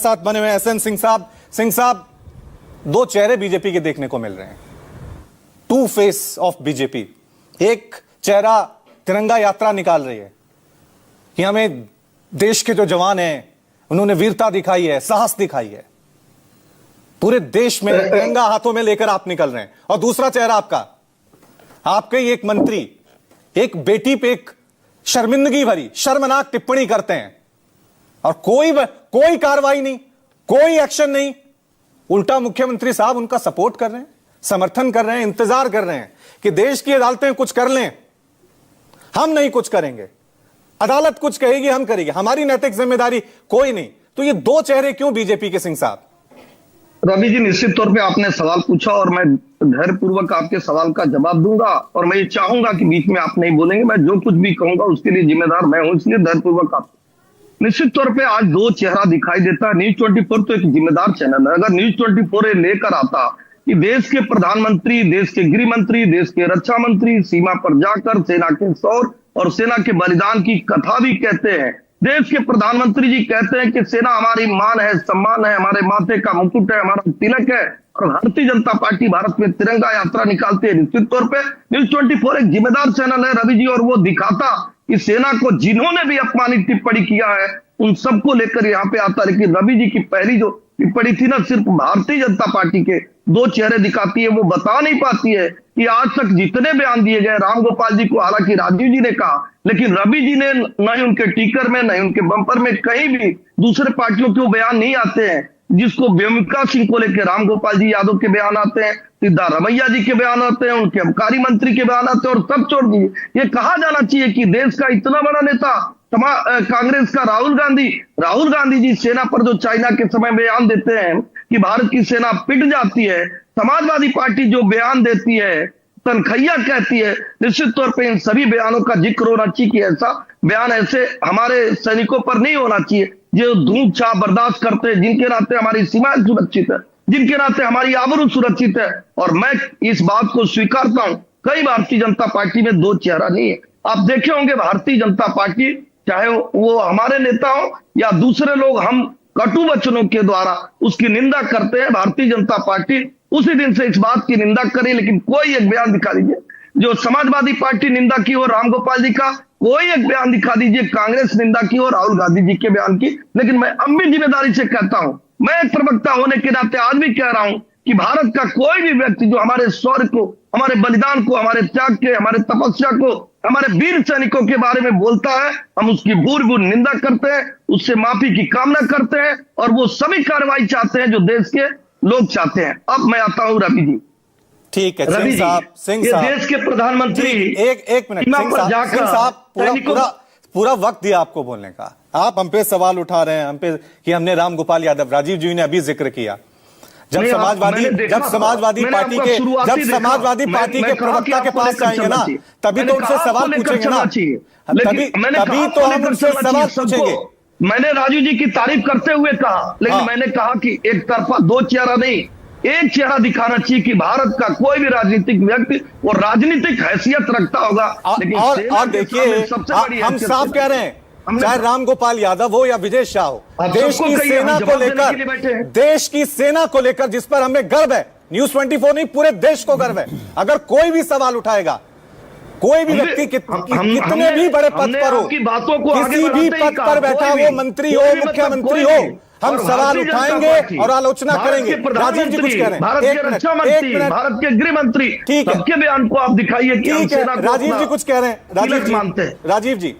साथ बने हुए एसएन सिंह साहब, दो चेहरे बीजेपी के देखने को मिल रहे हैं। To face of BJP. एक चेहरा तिरंगा यात्रा निकाल रही है कि हमें देश के जो जवान हैं उन्होंने वीरता दिखाई है, साहस दिखाई है, पूरे देश में तिरंगा हाथों में लेकर आप निकल रहे हैं। और दूसरा चेहरा आपके ही एक मंत्री एक बेटी पे एक शर्मिंदगी भरी शर्मनाक टिप्पणी करते हैं और कोई कार्रवाई नहीं, कोई एक्शन नहीं। उल्टा मुख्यमंत्री साहब उनका सपोर्ट कर रहे हैं, समर्थन कर रहे हैं, इंतजार कर रहे हैं कि देश की अदालतें कुछ कर लें, हम नहीं कुछ करेंगे, अदालत कुछ कहेगी हम करेंगे, हमारी नैतिक जिम्मेदारी कोई नहीं। तो ये दो चेहरे क्यों बीजेपी के सिंह साहब? रवि जी, निश्चित तौर पे आपने सवाल पूछा और मैं धैर्यपूर्वक आपके सवाल का जवाब दूंगा और मैं ये चाहूंगा कि बीच में आप नहीं बोलेंगे। मैं जो कुछ भी कहूंगा उसके लिए जिम्मेदार मैं हूं, इसलिए धैर्यपूर्वक आप। निश्चित तौर पे आज दो चेहरा दिखाई देता है। न्यूज 24 तो एक जिम्मेदार चैनल है। अगर न्यूज 24 ये लेकर आता कि देश के प्रधानमंत्री, देश के गृह मंत्री, देश के रक्षा मंत्री सीमा पर जाकर सेना के शौर्य और सेना के बलिदान की कथा भी कहते हैं, देश के प्रधानमंत्री जी कहते हैं कि सेना हमारी मान है, सम्मान है, हमारे माथे का मुकुट है, हमारा तिलक है, और भारतीय जनता पार्टी भारत में तिरंगा यात्रा निकालती है। निश्चित तौर पे न्यूज 24 एक जिम्मेदार चैनल है रवि जी, और वो दिखाता कि सेना को जिन्होंने भी अपमानित टिप्पणी किया है उन सबको लेकर यहाँ पे आता। लेकिन रवि जी की पहली जो टिप्पणी थी ना, सिर्फ भारतीय जनता पार्टी के दो चेहरे दिखाती है। वो बता नहीं पाती है कि आज तक जितने बयान दिए गए, रामगोपाल जी को हालांकि राजीव जी ने कहा, लेकिन रवि जी ने न ही उनके टीकर में न ही उनके बम्पर में कहीं भी दूसरे पार्टियों के बयान नहीं आते हैं। जिसको बेमिका सिंह को लेकर रामगोपाल जी यादव के बयान आते हैं, सिद्धारमैया जी के बयान आते हैं, उनके अबकारी मंत्री के बयान आते हैं, और सब छोड़ दीजिए। ये कहा जाना चाहिए कि देश का इतना बड़ा नेता कांग्रेस का राहुल गांधी जी सेना पर जो चाइना के समय बयान देते हैं कि भारत की सेना पिट जाती है, समाजवादी पार्टी जो बयान देती है, तनखैया कहती है, निश्चित तौर पे इन सभी बयानों का जिक्र होना चाहिए कि ऐसा बयान ऐसे हमारे सैनिकों पर नहीं होना चाहिए जो धूप छाप बर्दाश्त करते हैं, जिनके नाते हमारी सीमाएं सुरक्षित है, जिनके नाते हमारी आबरू सुरक्षित है। और मैं इस बात को स्वीकारता हूं, कई भारतीय जनता पार्टी में दो चेहरा नहीं है। आप देखे होंगे भारतीय जनता पार्टी, चाहे वो हमारे नेता हो या दूसरे लोग, हम कटु वचनों के द्वारा उसकी निंदा करते हैं। भारतीय जनता पार्टी उसी दिन से इस बात की निंदा करी, लेकिन कोई एक बयान दिखा दीजिए जो समाजवादी पार्टी निंदा की हो रामगोपाल जी का, कोई एक बयान दिखा दीजिए कांग्रेस निंदा की हो राहुल गांधी जी के बयान की। लेकिन मैं अब भी जिम्मेदारी से कहता हूं, मैं एक प्रवक्ता होने के नाते आज भी कह रहा हूं कि भारत का कोई भी व्यक्ति जो हमारे शौर्य को, हमारे बलिदान को, हमारे त्याग के, हमारे तपस्या को, हमारे वीर सैनिकों के बारे में बोलता है, हम उसकी भूर निंदा करते हैं, उससे माफी की कामना करते हैं, और वो सभी कार्रवाई चाहते हैं जो देश के लोग चाहते हैं। अब मैं आता हूं रवि जी। ठीक है रवि सिंह ये साहब, देश के प्रधानमंत्री एक मिनट सिंह साहब, पूरा वक्त दिया आपको बोलने का। आप हम पे सवाल उठा रहे हैं, हम पे कि हमने रामगोपाल यादव, राजीव जी ने अभी जिक्र किया, जब समाजवादी पार्टी के प्रवक्ता के पास जाएंगे ना, तभी तो उनसे सवाल पूछेंगे ना, तभी तो हम उनसे सवाल पूछेंगे। मैंने राजीव जी की तारीफ करते हुए कहा, लेकिन मैंने कहा कि एक तरफा दो चेहरा नहीं, एक चेहरा दिखाना चाहिए कि भारत का कोई भी राजनीतिक व्यक्ति और राजनीतिक हैसियत रखता होगा। और देखिए, हम साफ कह रहे हैं, चाहे रामगोपाल यादव हो या विजय शाह हो, देश की सेना को लेकर जिस पर हमें गर्व है, न्यूज 24 नहीं पूरे देश को गर्व है। अगर कोई भी सवाल उठाएगा, कोई भी व्यक्ति कितने भी बड़े पद पर हो, किसी भी पद पर बैठा हो, मंत्री हो, मुख्यमंत्री हो, हम सवाल उठाएंगे और आलोचना करेंगे। राजीव जी कुछ कह रहे हैं, भारत के रक्षा मंत्री, भारत के गृह मंत्री, ठीक है, सबके बयान को आप दिखाइए कि हम सेना को राजीव जी कुछ कह रहे हैं, राजीव जी।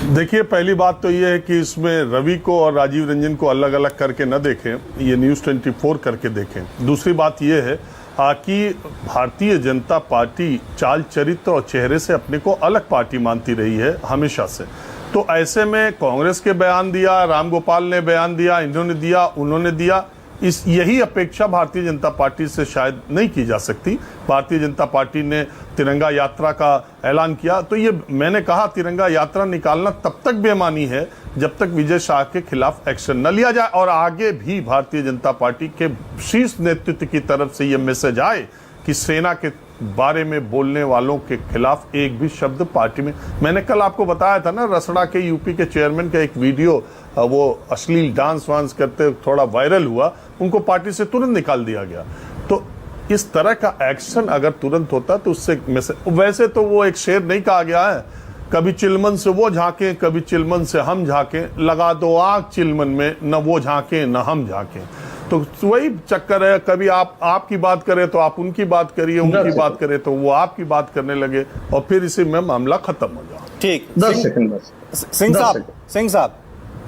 देखिए, पहली बात तो यह है कि इसमें रवि को और राजीव रंजन को अलग अलग करके न देखें, ये न्यूज़ 24 करके देखें। दूसरी बात यह है कि भारतीय जनता पार्टी चाल चरित्र और चेहरे से अपने को अलग पार्टी मानती रही है हमेशा से। तो ऐसे में कांग्रेस के बयान दिया, रामगोपाल ने बयान दिया, इन्होंने दिया, उन्होंने दिया, यही अपेक्षा भारतीय जनता पार्टी से शायद नहीं की जा सकती। भारतीय जनता पार्टी ने तिरंगा यात्रा का ऐलान किया, तो ये मैंने कहा तिरंगा यात्रा निकालना तब तक बेईमानी है जब तक विजय शाह के खिलाफ एक्शन न लिया जाए, और आगे भी भारतीय जनता पार्टी के शीर्ष नेतृत्व की तरफ से ये मैसेज आए कि सेना के बारे में बोलने वालों के खिलाफ एक भी शब्द पार्टी में। मैंने कल आपको बताया था ना, रसड़ा के यूपी के चेयरमैन का एक वीडियो, वो अश्लील डांस वांस करते थोड़ा वायरल हुआ, उनको पार्टी से तुरंत निकाल दिया गया। तो इस तरह का एक्शन अगर तुरंत होता तो उससे वैसे तो वो एक शेर नहीं कहा गया है, कभी चिलमन से वो झांके कभी चिलमन से हम झांके, लगा दो आग चिलमन में, न वो झांके न हम झांके। तो वही चक्कर है, कभी आप आपकी बात करें तो आप उनकी बात करिए, उनकी बात करें तो वो आपकी बात करने लगे, और फिर इसी में मामला खत्म हो जाए। ठीक, 10 सेकंड सिंह साहब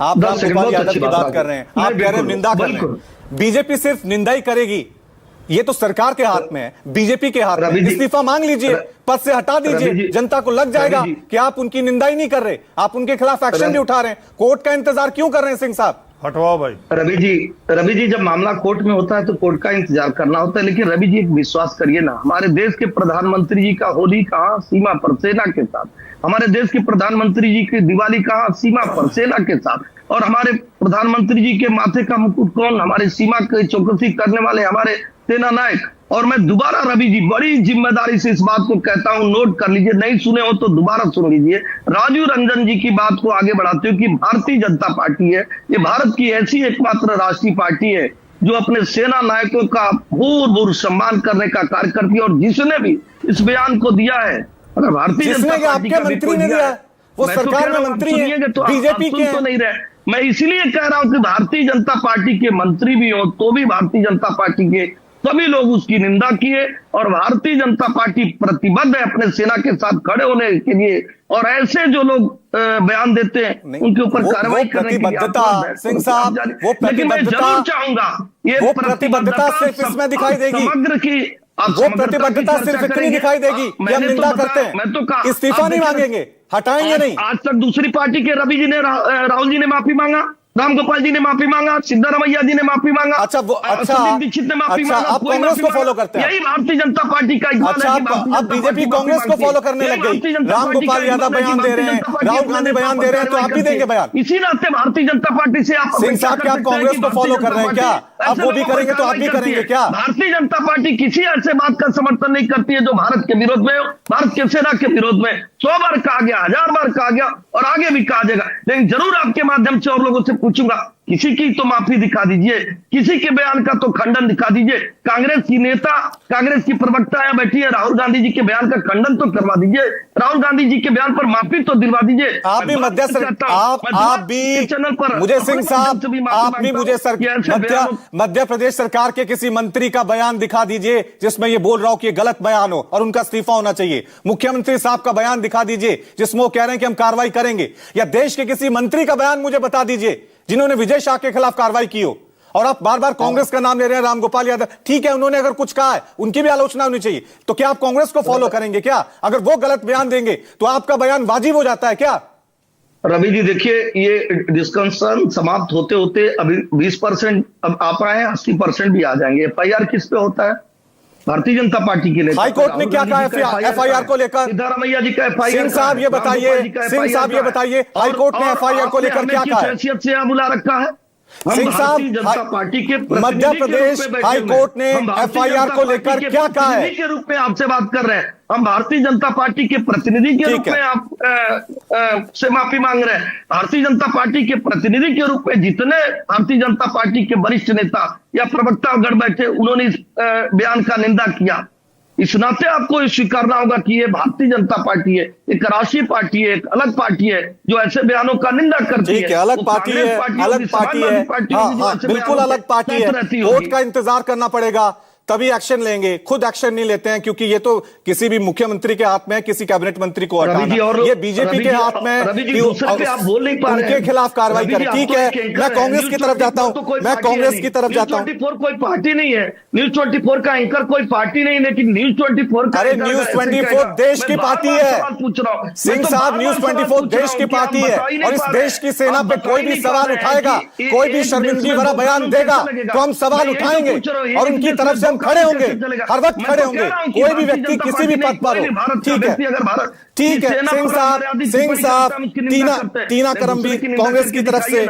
आप रामगोपाल यादव की बात कर रहे हैं, आप कह रहे हैं निंदा कर रहे हैं। बीजेपी सिर्फ निंदा ही करेगी, ये तो सरकार के हाथ में है, बीजेपी के हाथ में। इस्तीफा मांग लीजिए, पद से हटा दीजिए, जनता को लग जाएगा कि आप उनकी निंदा ही नहीं कर रहे, आप उनके खिलाफ एक्शन भी उठा रहे हैं। कोर्ट का इंतजार क्यों कर रहे हैं सिंह साहब? हटवाओ भाई। रवि जी जब मामला कोर्ट में होता है तो कोर्ट का इंतजार करना होता है, लेकिन रवि जी एक विश्वास करिए ना, हमारे देश के प्रधानमंत्री जी का होली कहां, सीमा पर सेना के साथ। हमारे देश के प्रधानमंत्री जी की दिवाली कहां, सीमा पर सेना के साथ। और हमारे प्रधानमंत्री जी के माथे का मुकुट कौन, हमारे सीमा की चौकसी करने वाले हमारे सेना नायक। और मैं दोबारा रवि जी बड़ी जिम्मेदारी से इस बात को कहता हूं, नोट कर लीजिए, नहीं सुने हो तो दोबारा सुन लीजिए। राजीव रंजन जी की बात को आगे बढ़ाते हो कि भारतीय जनता पार्टी है, ये भारत की ऐसी एकमात्र राष्ट्रीय पार्टी है जो अपने सेना नायकों का भूर सम्मान करने का कार्य करती है। और जिसने भी इस बयान को दिया है, अगर भारतीय जनता पार्टी का मंत्री ने दिया है, वो सरकार में मंत्री है, बीजेपी के तो नहीं रहे। मैं इसलिए कह रहा हूं कि भारतीय जनता पार्टी के मंत्री भी हो तो भी भारतीय जनता पार्टी के सभी लोग उसकी निंदा किए, और भारतीय जनता पार्टी प्रतिबद्ध है अपने सेना के साथ खड़े होने के लिए। और ऐसे जो लोग बयान देते हैं उनके ऊपर कार्रवाई करने की सिंह साहब, वो प्रतिबद्धता चाहूंगा, वो प्रतिबद्धता सिर्फ इसमें दिखाई देगी, समग्र की वो प्रतिबद्धता सिर्फ इतनी दिखाई देगी कि हम निंदा करते हैं, इस्तीफा नहीं मांगेंगे, हटाएंगे नहीं। आज तक दूसरी पार्टी के रवि जी ने, राहुल जी ने माफी मांगा, रामगोपाल जी ने माफी मांगा, सिद्धारमैया जी ने माफी मांगा, अच्छा संदीप दीक्षित ने माफी मांगा, आप कांग्रेस को फॉलो करते हैं? यही भारतीय जनता पार्टी का अच्छा, अब बीजेपी कांग्रेस को फॉलो करने लग गई। रामगोपाल यादव बयान दे रहे हैं, राहुल गांधी बयान दे रहे हैं, तो आप भी देंगे बयान? इसी नाते भारतीय जनता पार्टी से आप सिंह साहब क्या आप कांग्रेस को फॉलो कर रहे हैं क्या? अब वो भी करेंगे तो आप भी करेंगे क्या? भारतीय जनता पार्टी किसी ऐसे बात का समर्थन नहीं करती है जो भारत के विरोध में हो, भारत के सेना के विरोध में। 100 बार कहा गया, 1000 बार कहा गया, और आगे भी कहा जाएगा। लेकिन जरूर आपके माध्यम से और लोगों से पूछूंगा, किसी की तो माफी दिखा दीजिए, किसी के बयान का तो खंडन दिखा दीजिए। कांग्रेस की नेता, कांग्रेस की प्रवक्ता यहाँ बैठी है, राहुल गांधी जी के बयान का खंडन तो करवा दीजिए, राहुल गांधी जी के बयान पर माफी तो दिलवा दीजिए। आप भी मध्य चैनल पर मुझे सिंह साहब, आप भी मुझे मध्य प्रदेश सरकार के किसी मंत्री का बयान दिखा दीजिए जिसमें ये बोल रहा हो कि ये गलत बयान हो और उनका इस्तीफा होना चाहिए। मुख्यमंत्री साहब का बयान दिखा दीजिए जिसमें वो कह रहे हैं कि हम कार्रवाई करेंगे। या देश के किसी मंत्री का बयान मुझे बता दीजिए जिन्होंने विजय शाह के खिलाफ कार्रवाई की हो। और आप बार बार कांग्रेस का नाम ले रहे हैं, रामगोपाल यादव, ठीक है, उन्होंने अगर कुछ कहा है उनकी भी आलोचना होनी चाहिए। तो क्या आप कांग्रेस को फॉलो करेंगे क्या? अगर वो गलत बयान देंगे तो आपका बयान वाजिब हो जाता है क्या? रवि जी देखिए, ये डिस्कशन समाप्त होते होते अभी 20% अब आ पाए हैं, 80% भी आ जाएंगे। FIR किस पे होता है? भारतीय जनता पार्टी के लिए। हाई कोर्ट ने क्या कहा FIR को लेकर? सिद्धारमैया जी का FIR। सिंह साहब ये बताइए, सिंह साहब ये बताइए, हाई कोर्ट ने FIR को लेकर क्या कहा है? हैसियत से बुला रखा है सिंह साहब, जनता पार्टी के मध्य प्रदेश हाई कोर्ट ने FIR को लेकर क्या कहा है? के रूप में आपसे बात कर रहे हैं, हम भारतीय जनता पार्टी के प्रतिनिधि के रूप में आप से माफी मांग रहे हैं। भारतीय जनता पार्टी के प्रतिनिधि के रूप में जितने भारतीय जनता पार्टी के वरिष्ठ नेता या प्रवक्ता गढ़ बैठे, उन्होंने इस बयान का निंदा किया। इस नाते आपको स्वीकारना होगा कि ये भारतीय जनता पार्टी है, एक राष्ट्रीय पार्टी है, एक अलग पार्टी है जो ऐसे बयानों का निंदा करती है। ठीक है, अलग पार्टी है, अलग पार्टी है, हाँ, बिल्कुल अलग पार्टी है। कोर्ट का इंतजार करना पड़ेगा, तभी एक्शन लेंगे। खुद एक्शन नहीं लेते हैं क्योंकि ये तो किसी भी मुख्यमंत्री के हाथ में है, किसी कैबिनेट मंत्री को हटाना। ये बीजेपी के हाथ में आप बोल नहीं पा रहे, उनके खिलाफ कार्रवाई करें। ठीक है, मैं कांग्रेस की तरफ जाता हूं, मैं कांग्रेस की तरफ जाता हूं। 24 कोई पार्टी नहीं है, न्यूज 24 का एंकर कोई पार्टी नहीं, लेकिन न्यूज 24 अरे न्यूज 24 देश की पार्टी है। पूछ रहा हूँ सिंह साहब, न्यूज 24 देश की पार्टी है और इस देश की सेना पे कोई भी सवाल उठाएगा, कोई भी शर्मिंदगी भरा बयान देगा तो हम सवाल उठाएंगे और उनकी तरफ से खड़े होंगे, हर वक्त खड़े होंगे, कोई भी व्यक्ति किसी भी पद पर हो। ठीक है, ठीक है। सिंह साहब, टीना करमबीर कांग्रेस की तरफ से